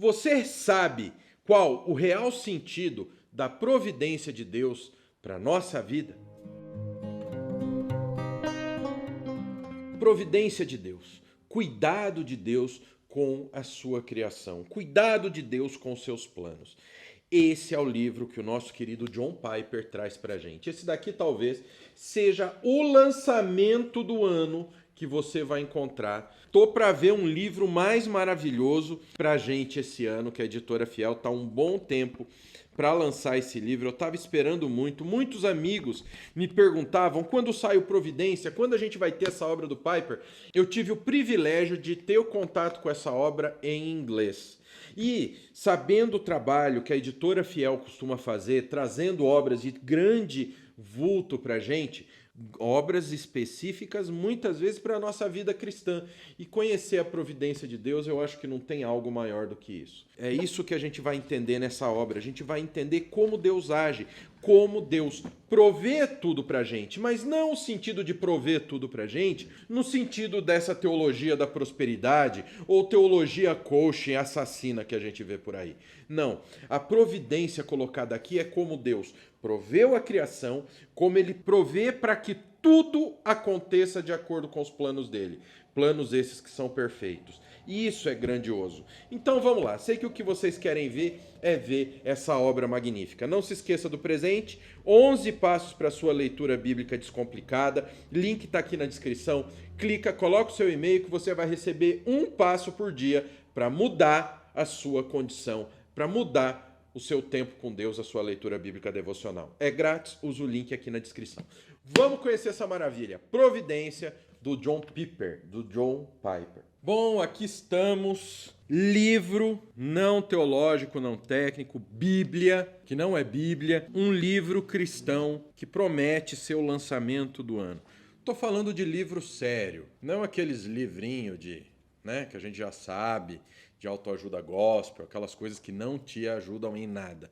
Você sabe qual o real sentido da providência de Deus para a nossa vida? Providência de Deus, cuidado de Deus com a sua criação, cuidado de Deus com os seus planos. Esse é o livro que o nosso querido John Piper traz pra gente. Esse daqui talvez seja o lançamento do ano que você vai encontrar. Tô para ver um livro mais maravilhoso pra gente esse ano, que a Editora Fiel tá um bom tempo para lançar esse livro. Eu estava esperando muito. Muitos amigos me perguntavam quando sai o Providência, quando a gente vai ter essa obra do Piper. Eu tive o privilégio de ter o contato com essa obra em inglês. E sabendo o trabalho que a Editora Fiel costuma fazer, trazendo obras de grande vulto para a gente, obras específicas muitas vezes para a nossa vida cristã, e conhecer a providência de Deus, eu acho que não tem algo maior do que isso. É isso que a gente vai entender nessa obra. A gente vai entender como Deus age, como Deus provê tudo pra gente, mas não o sentido de prover tudo pra gente no sentido dessa teologia da prosperidade ou teologia coaching assassina que a gente vê por aí. Não, a providência colocada aqui é como Deus proveu a criação, como ele provê para que tudo aconteça de acordo com os planos dele. Planos esses que são perfeitos. E isso é grandioso. Então vamos lá. Sei que o que vocês querem ver é ver essa obra magnífica. Não se esqueça do presente. 11 passos para a sua leitura bíblica descomplicada. Link está aqui na descrição. Clica, coloca o seu e-mail que você vai receber um passo por dia para mudar a sua condição, para mudar o seu tempo com Deus, a sua leitura bíblica devocional. É grátis, usa o link aqui na descrição. Vamos conhecer essa maravilha. Providência do John Piper, do John Piper. Bom, aqui estamos. Livro não teológico, não técnico, Bíblia, que não é Bíblia, um livro cristão que promete ser o lançamento do ano. Estou falando de livro sério, não aqueles livrinhos que a gente já sabe, de autoajuda gospel, aquelas coisas que não te ajudam em nada.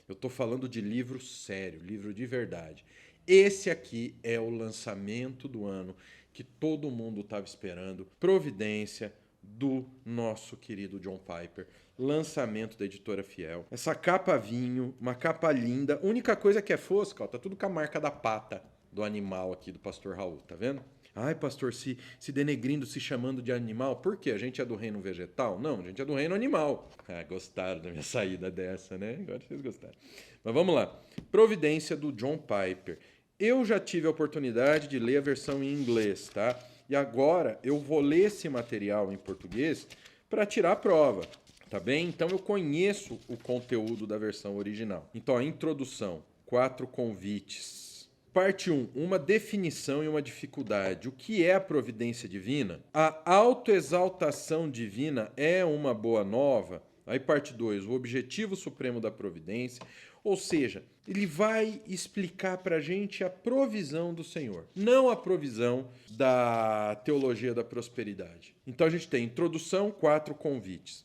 Eu estou falando de livro sério, livro de verdade. Esse aqui é o lançamento do ano que todo mundo estava esperando. Providência do nosso querido John Piper. Lançamento da Editora Fiel. Essa capa vinho, uma capa linda. Única coisa que é fosca, ó, tá tudo com a marca da pata do animal aqui do pastor Raul, tá vendo? Ai, pastor, se denegrindo, se chamando de animal. Por quê? A gente é do reino vegetal? Não, a gente é do reino animal. Ah, gostaram da minha saída dessa, né? Agora vocês gostaram. Mas vamos lá. Providência do John Piper. Eu já tive a oportunidade de ler a versão em inglês, tá? E agora eu vou ler esse material em português para tirar a prova, tá bem? Então eu conheço o conteúdo da versão original. Então, a introdução, 4 convites. Parte 1, uma definição e uma dificuldade. O que é a providência divina? A autoexaltação divina é uma boa nova? Aí parte 2, o objetivo supremo da providência. Ou seja, ele vai explicar para a gente a provisão do Senhor, não a provisão da teologia da prosperidade. Então a gente tem introdução, 4 convites.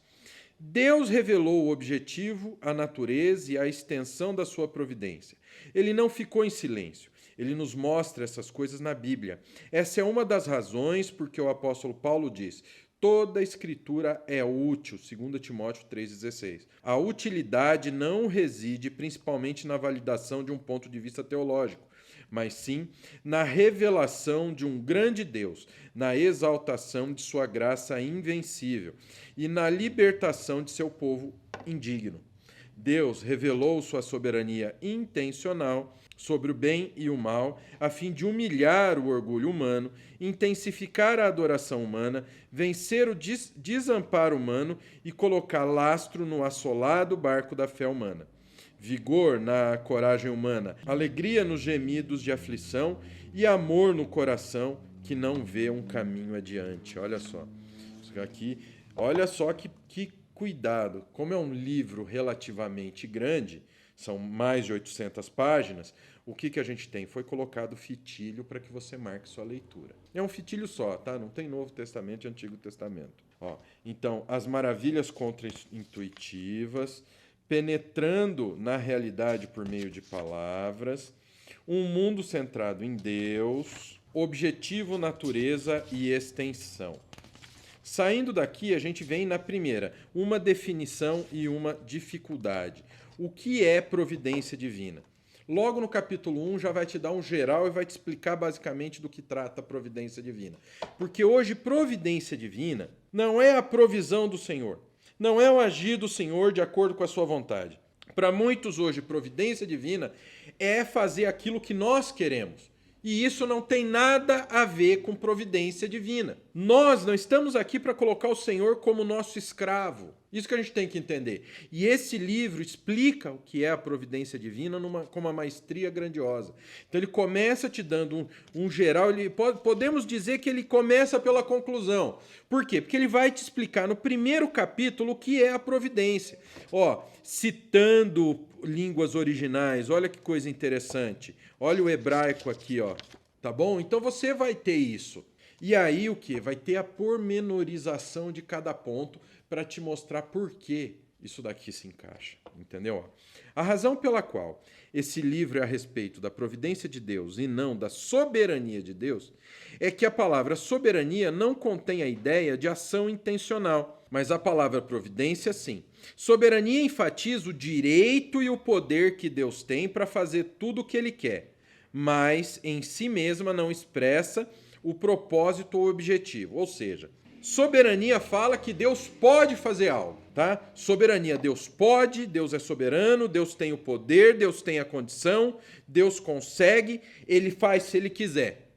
Deus revelou o objetivo, a natureza e a extensão da sua providência. Ele não ficou em silêncio. Ele nos mostra essas coisas na Bíblia. Essa é uma das razões porque o apóstolo Paulo diz: toda a escritura é útil, 2 Timóteo 3,16. A utilidade não reside principalmente na validação de um ponto de vista teológico, mas sim na revelação de um grande Deus, na exaltação de sua graça invencível e na libertação de seu povo indigno. Deus revelou sua soberania intencional sobre o bem e o mal, a fim de humilhar o orgulho humano, intensificar a adoração humana, vencer o desamparo humano e colocar lastro no assolado barco da fé humana. Vigor na coragem humana, alegria nos gemidos de aflição e amor no coração que não vê um caminho adiante. Olha só. Isso aqui, olha só que cuidado. Como é um livro relativamente grande, são mais de 800 páginas, o que a gente tem? Foi colocado fitilho para que você marque sua leitura. É um fitilho só, tá? Não tem Novo Testamento e Antigo Testamento. Ó, então, as maravilhas contra-intuitivas, penetrando na realidade por meio de palavras, um mundo centrado em Deus, objetivo, natureza e extensão. Saindo daqui, a gente vem na primeira, uma definição e uma dificuldade. O que é providência divina? Logo no capítulo 1 já vai te dar um geral e vai te explicar basicamente do que trata a providência divina. Porque hoje providência divina não é a provisão do Senhor, não é o agir do Senhor de acordo com a sua vontade. Para muitos hoje providência divina é fazer aquilo que nós queremos. E isso não tem nada a ver com providência divina. Nós não estamos aqui para colocar o Senhor como nosso escravo. Isso que a gente tem que entender. E esse livro explica o que é a providência divina com uma maestria grandiosa. Então ele começa te dando um geral, podemos dizer que ele começa pela conclusão. Por quê? Porque ele vai te explicar no primeiro capítulo o que é a providência. Citando línguas originais, olha que coisa interessante. Olha o hebraico aqui, tá bom? Então você vai ter isso. E aí o que? Vai ter a pormenorização de cada ponto para te mostrar por que isso daqui se encaixa, entendeu? A razão pela qual esse livro é a respeito da providência de Deus e não da soberania de Deus é que a palavra soberania não contém a ideia de ação intencional, mas a palavra providência sim. Soberania enfatiza o direito e o poder que Deus tem para fazer tudo o que Ele quer, mas em si mesma não expressa o propósito ou objetivo. Ou seja, soberania fala que Deus pode fazer algo, tá? Soberania, Deus pode, Deus é soberano, Deus tem o poder, Deus tem a condição, Deus consegue, Ele faz se Ele quiser.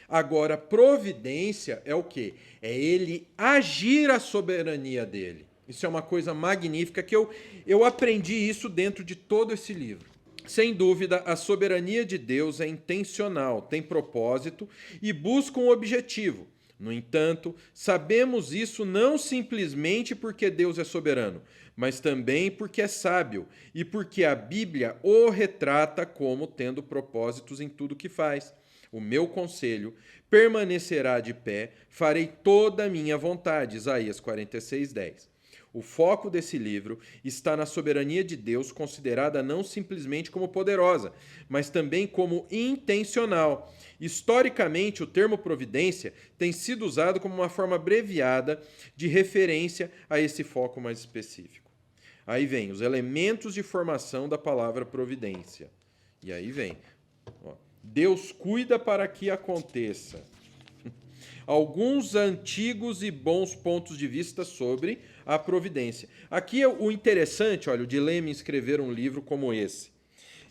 Agora, providência é o quê? É Ele agir a soberania dele. Isso é uma coisa magnífica que eu aprendi isso dentro de todo esse livro. Sem dúvida, a soberania de Deus é intencional, tem propósito e busca um objetivo. No entanto, sabemos isso não simplesmente porque Deus é soberano, mas também porque é sábio e porque a Bíblia o retrata como tendo propósitos em tudo que faz. O meu conselho permanecerá de pé, farei toda a minha vontade. Isaías 46:10. O foco desse livro está na soberania de Deus, considerada não simplesmente como poderosa, mas também como intencional. Historicamente, o termo providência tem sido usado como uma forma abreviada de referência a esse foco mais específico. Aí vem os elementos de formação da palavra providência. E aí vem, Deus cuida para que aconteça. Alguns antigos e bons pontos de vista sobre a providência. Aqui o interessante, olha, o Dilema escrever um livro como esse.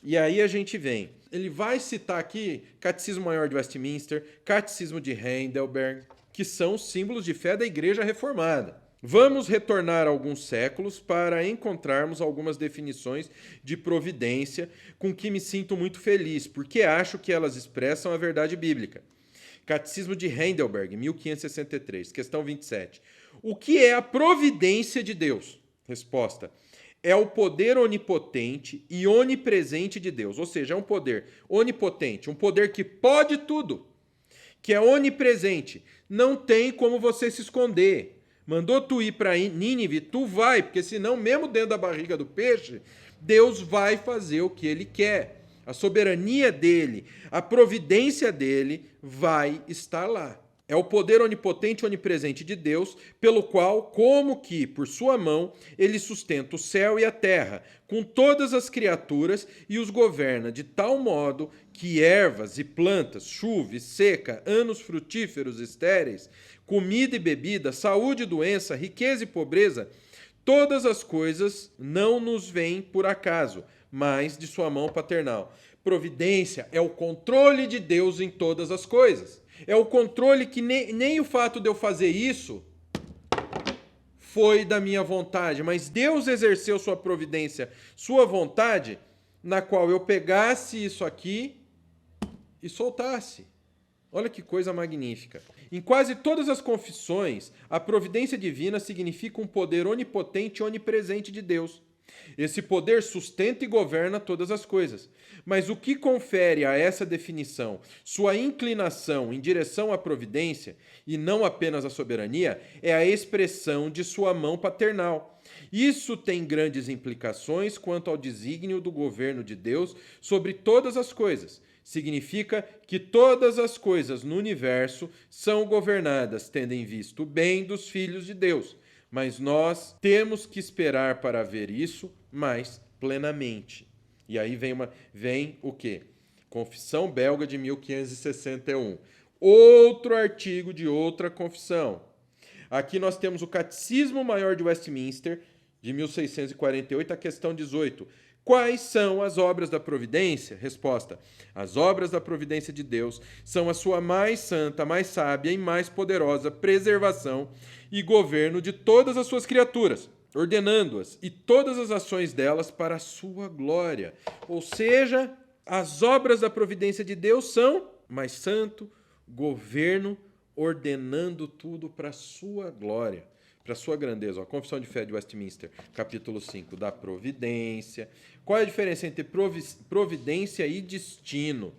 E aí a gente vem. Ele vai citar aqui Catecismo Maior de Westminster, Catecismo de Heidelberg, que são símbolos de fé da Igreja Reformada. Vamos retornar alguns séculos para encontrarmos algumas definições de providência com que me sinto muito feliz, porque acho que elas expressam a verdade bíblica. Catecismo de Heidelberg, 1563, questão 27. O que é a providência de Deus? Resposta: é o poder onipotente e onipresente de Deus. Ou seja, é um poder onipotente, um poder que pode tudo, que é onipresente. Não tem como você se esconder. Mandou tu ir para Nínive, tu vai, porque senão, mesmo dentro da barriga do peixe, Deus vai fazer o que Ele quer. A soberania dele, a providência dele vai estar lá. É o poder onipotente e onipresente de Deus, pelo qual, como que, por sua mão, ele sustenta o céu e a terra, com todas as criaturas, e os governa de tal modo que ervas e plantas, chuva e seca, anos frutíferos e estéreis, comida e bebida, saúde e doença, riqueza e pobreza, todas as coisas não nos vêm por acaso, mas de sua mão paternal. Providência é o controle de Deus em todas as coisas. É o controle que nem o fato de eu fazer isso foi da minha vontade, mas Deus exerceu sua providência, sua vontade, na qual eu pegasse isso aqui e soltasse. Olha que coisa magnífica. Em quase todas as confissões, a providência divina significa um poder onipotente e onipresente de Deus. Esse poder sustenta e governa todas as coisas. Mas o que confere a essa definição sua inclinação em direção à providência, e não apenas à soberania, é a expressão de sua mão paternal. Isso tem grandes implicações quanto ao desígnio do governo de Deus sobre todas as coisas. significa que todas as coisas no universo são governadas tendo em vista o bem dos filhos de Deus. Mas nós temos que esperar para ver isso mais plenamente. E aí vem o quê? Confissão Belga de 1561. Outro artigo de outra confissão. Aqui nós temos o Catecismo Maior de Westminster, de 1648, a questão 18. Quais são as obras da providência? Resposta: as obras da providência de Deus são a sua mais santa, mais sábia e mais poderosa preservação e governo de todas as suas criaturas, ordenando-as e todas as ações delas para a sua glória. Ou seja, as obras da providência de Deus são mais santo, governo, ordenando tudo para a sua glória, para a sua grandeza. A Confissão de Fé de Westminster, capítulo 5, da providência. Qual é a diferença entre providência e destino?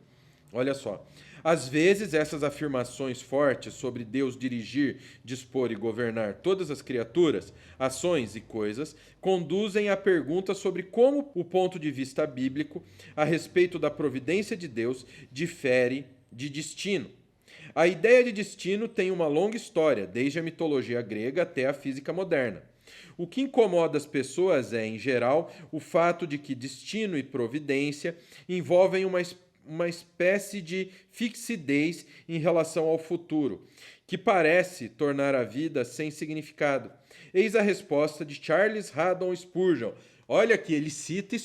Olha só. Às vezes, essas afirmações fortes sobre Deus dirigir, dispor e governar todas as criaturas, ações e coisas, conduzem à pergunta sobre como o ponto de vista bíblico a respeito da providência de Deus difere de destino. A ideia de destino tem uma longa história, desde a mitologia grega até a física moderna. O que incomoda as pessoas é, em geral, o fato de que destino e providência envolvem uma espécie de fixidez em relação ao futuro, que parece tornar a vida sem significado. Eis a resposta de Charles Haddon Spurgeon. Olha aqui, ele cita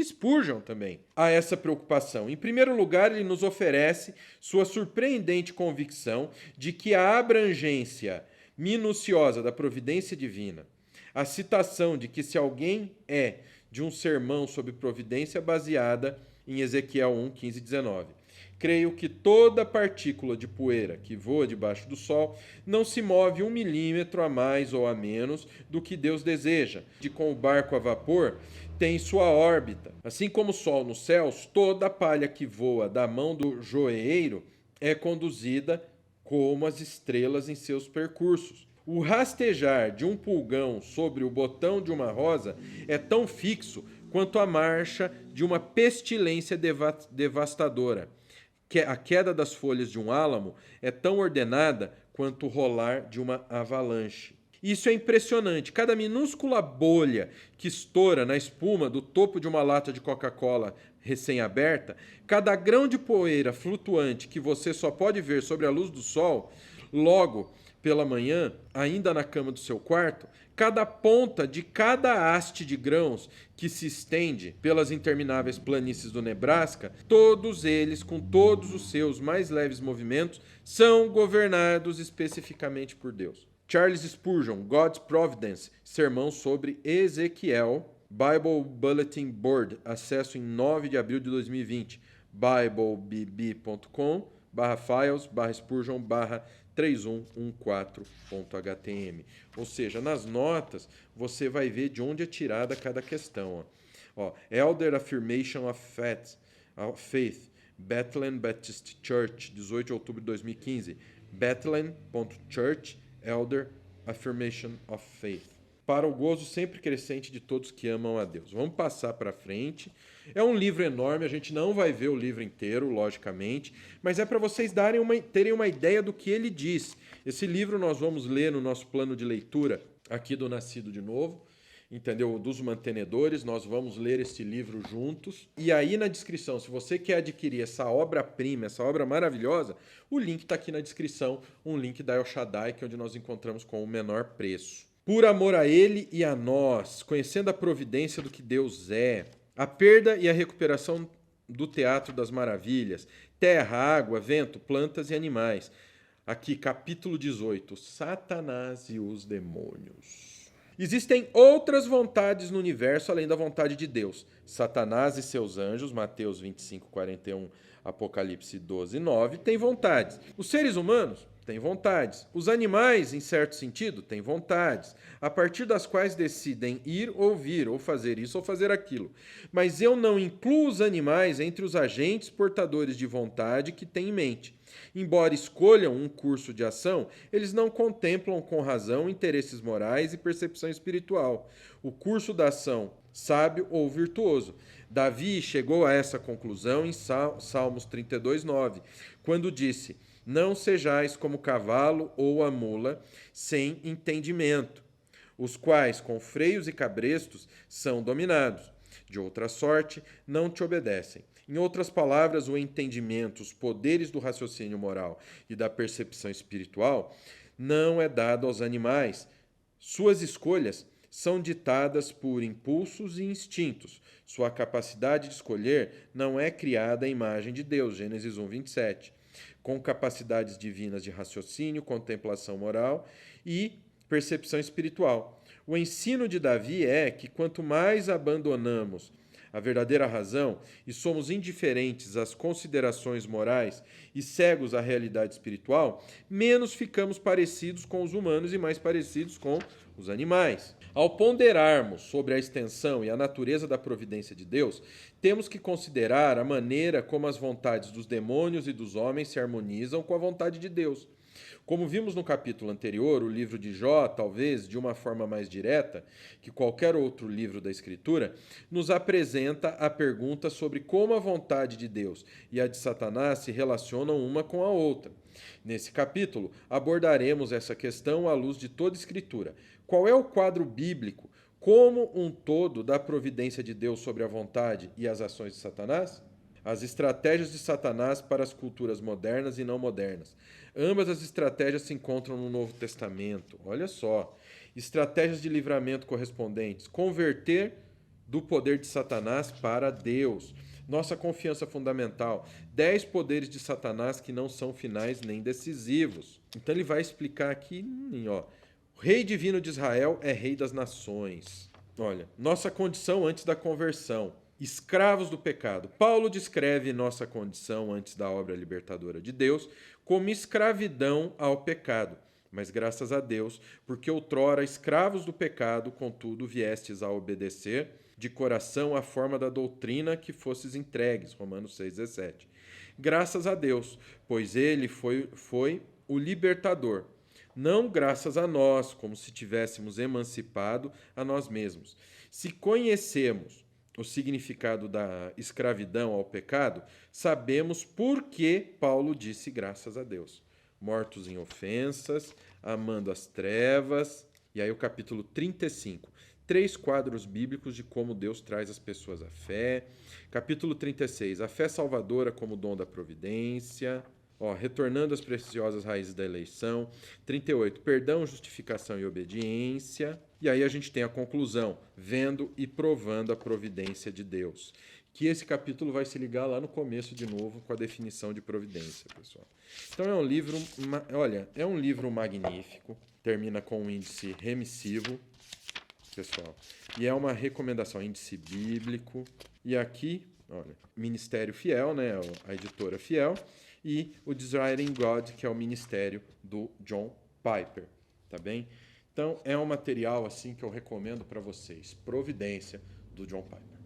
Spurgeon também a essa preocupação. Em primeiro lugar, ele nos oferece sua surpreendente convicção de que a abrangência minuciosa da providência divina, a citação de que se alguém é de um sermão sobre providência baseada em Ezequiel 1, 15 e 19. Creio que toda partícula de poeira que voa debaixo do sol não se move 1 milímetro a mais ou a menos do que Deus deseja. De com o barco a vapor tem sua órbita. Assim como o sol nos céus, toda a palha que voa da mão do joeiro é conduzida como as estrelas em seus percursos. O rastejar de um pulgão sobre o botão de uma rosa é tão fixo quanto a marcha de uma pestilência devastadora. A queda das folhas de um álamo é tão ordenada quanto o rolar de uma avalanche. Isso é impressionante. Cada minúscula bolha que estoura na espuma do topo de uma lata de Coca-Cola recém-aberta, cada grão de poeira flutuante que você só pode ver sobre a luz do sol, logo pela manhã, ainda na cama do seu quarto, cada ponta de cada haste de grãos que se estende pelas intermináveis planícies do Nebraska, todos eles, com todos os seus mais leves movimentos, são governados especificamente por Deus. Charles Spurgeon, God's Providence, sermão sobre Ezequiel, Bible Bulletin Board, acesso em 9 de abril de 2020, biblebb.com/files/spurgeon/3114.htm. Ou seja, nas notas você vai ver de onde é tirada cada questão. Elder Affirmation of Faith, Bethlehem Baptist Church, 18 de outubro de 2015, Bethlehem.Church, Elder Affirmation of Faith. Para o gozo sempre crescente de todos que amam a Deus. Vamos passar para frente. É um livro enorme, a gente não vai ver o livro inteiro, logicamente, mas é para vocês terem uma ideia do que ele diz. Esse livro nós vamos ler no nosso plano de leitura aqui do Nascido de Novo, entendeu? Dos mantenedores, nós vamos ler este livro juntos. E aí na descrição, se você quer adquirir essa obra-prima, essa obra maravilhosa, o link está aqui na descrição, um link da El Shaddai, que é onde nós encontramos com o menor preço. Por amor a ele e a nós, conhecendo a providência do que Deus é, a perda e a recuperação do teatro das maravilhas, terra, água, vento, plantas e animais. Aqui, capítulo 18, Satanás e os demônios. Existem outras vontades no universo além da vontade de Deus. Satanás e seus anjos, Mateus 25, 41, Apocalipse 12, 9, têm vontades. Os seres humanos Têm vontades. Os animais, em certo sentido, têm vontades, a partir das quais decidem ir ou vir, ou fazer isso ou fazer aquilo. Mas eu não incluo os animais entre os agentes portadores de vontade que têm em mente. Embora escolham um curso de ação, eles não contemplam com razão interesses morais e percepção espiritual. O curso da ação, sábio ou virtuoso. Davi chegou a essa conclusão em Salmos 32:9, quando disse: não sejais como o cavalo ou a mula, sem entendimento, os quais, com freios e cabrestos, são dominados. De outra sorte, não te obedecem. Em outras palavras, o entendimento, os poderes do raciocínio moral e da percepção espiritual não é dado aos animais. Suas escolhas são ditadas por impulsos e instintos. Sua capacidade de escolher não é criada à imagem de Deus, Gênesis 1:27, com capacidades divinas de raciocínio, contemplação moral e percepção espiritual. O ensino de Davi é que quanto mais abandonamos a verdadeira razão e somos indiferentes às considerações morais e cegos à realidade espiritual, menos ficamos parecidos com os humanos e mais parecidos com os animais. Ao ponderarmos sobre a extensão e a natureza da providência de Deus, temos que considerar a maneira como as vontades dos demônios e dos homens se harmonizam com a vontade de Deus. Como vimos no capítulo anterior, o livro de Jó, talvez de uma forma mais direta que qualquer outro livro da Escritura, nos apresenta a pergunta sobre como a vontade de Deus e a de Satanás se relacionam uma com a outra. Nesse capítulo, abordaremos essa questão à luz de toda a Escritura. Qual é o quadro bíblico, como um todo, da providência de Deus sobre a vontade e as ações de Satanás? As estratégias de Satanás para as culturas modernas e não modernas. Ambas as estratégias se encontram no Novo Testamento. Olha só. Estratégias de livramento correspondentes. Converter do poder de Satanás para Deus. Nossa confiança fundamental. 10 poderes de Satanás que não são finais nem decisivos. Então ele vai explicar aqui, ó. O rei divino de Israel é rei das nações. Olha, nossa condição antes da conversão. Escravos do pecado. Paulo descreve nossa condição antes da obra libertadora de Deus como escravidão ao pecado. Mas graças a Deus, porque outrora escravos do pecado, contudo viestes a obedecer de coração à forma da doutrina que fosses entregues. Romanos 6,17. Graças a Deus, pois ele foi o libertador. Não graças a nós, como se tivéssemos emancipado a nós mesmos. Se conhecemos o significado da escravidão ao pecado, sabemos por que Paulo disse graças a Deus. Mortos em ofensas, amando as trevas. E aí o capítulo 35. 3 quadros bíblicos de como Deus traz as pessoas à fé. Capítulo 36. A fé salvadora como dom da providência. Retornando às preciosas raízes da eleição. 38. Perdão, justificação e obediência. E aí a gente tem a conclusão, vendo e provando a providência de Deus. Que esse capítulo vai se ligar lá no começo de novo com a definição de providência, pessoal. Então é um livro magnífico, termina com um índice remissivo, pessoal. E é uma recomendação, índice bíblico. E aqui, Ministério Fiel, né, a editora Fiel, e o Desiring God, que é o ministério do John Piper, tá bem? Então, é um material assim que eu recomendo para vocês. Providência, do John Piper.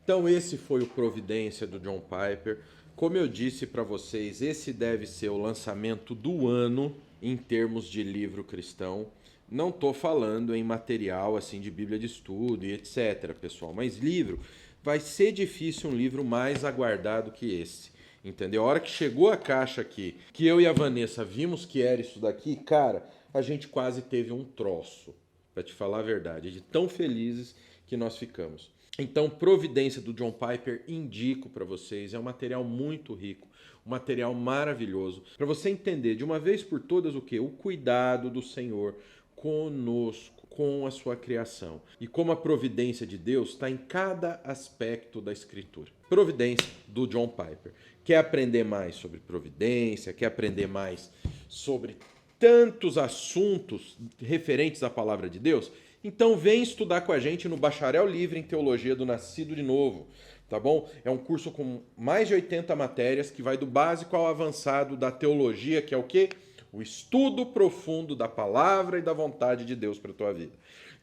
Então, esse foi o Providência, do John Piper. Como eu disse para vocês, esse deve ser o lançamento do ano em termos de livro cristão. Não estou falando em material assim de Bíblia de estudo e etc, pessoal. Mas livro, vai ser difícil um livro mais aguardado que esse. Entendeu? A hora que chegou a caixa aqui, que eu e a Vanessa vimos que era isso daqui, cara, a gente quase teve um troço, para te falar a verdade, de tão felizes que nós ficamos. Então, Providência, do John Piper, indico para vocês, é um material muito rico, um material maravilhoso, para você entender de uma vez por todas o quê? O cuidado do Senhor conosco, com a sua criação, e como a providência de Deus está em cada aspecto da Escritura. Providência, do John Piper. Quer aprender mais sobre providência? Quer aprender mais sobre tantos assuntos referentes à palavra de Deus? Então vem estudar com a gente no Bacharel Livre em Teologia do Nascido de Novo, tá bom? É um curso com mais de 80 matérias que vai do básico ao avançado da teologia, que é o quê? o estudo profundo da palavra e da vontade de Deus para a tua vida.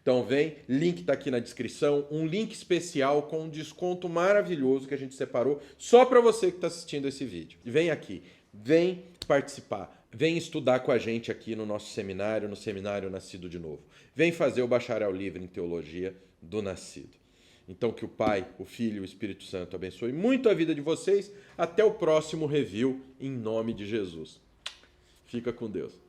Então vem, link está aqui na descrição, um link especial com um desconto maravilhoso que a gente separou só para você que está assistindo esse vídeo. Vem aqui, vem participar, vem estudar com a gente aqui no nosso seminário, no Seminário Nascido de Novo. Vem fazer o Bacharel Livre em Teologia do Nascido. Então que o Pai, o Filho e o Espírito Santo abençoe muito a vida de vocês. Até o próximo review, em nome de Jesus. Fica com Deus.